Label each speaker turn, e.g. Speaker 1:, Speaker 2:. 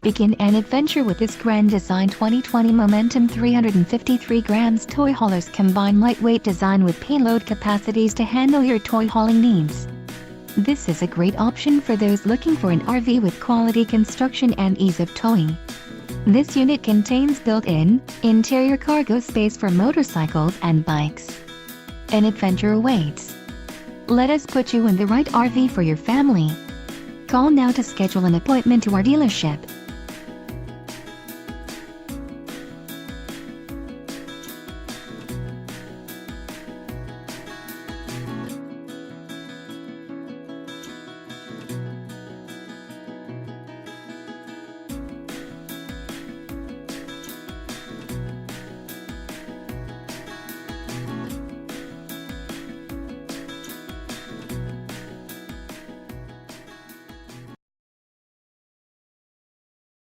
Speaker 1: Begin an adventure with this Grand Design 2020 Momentum 353 grams toy haulers. Combine lightweight design with payload capacities to handle your toy hauling needs. This is a great option for those looking for an RV with quality construction and ease of towing. This unit contains built-in, interior cargo space for motorcycles and bikes. An adventure awaits. Let us put you in the right RV for your family. Call now to schedule an appointment to our dealership.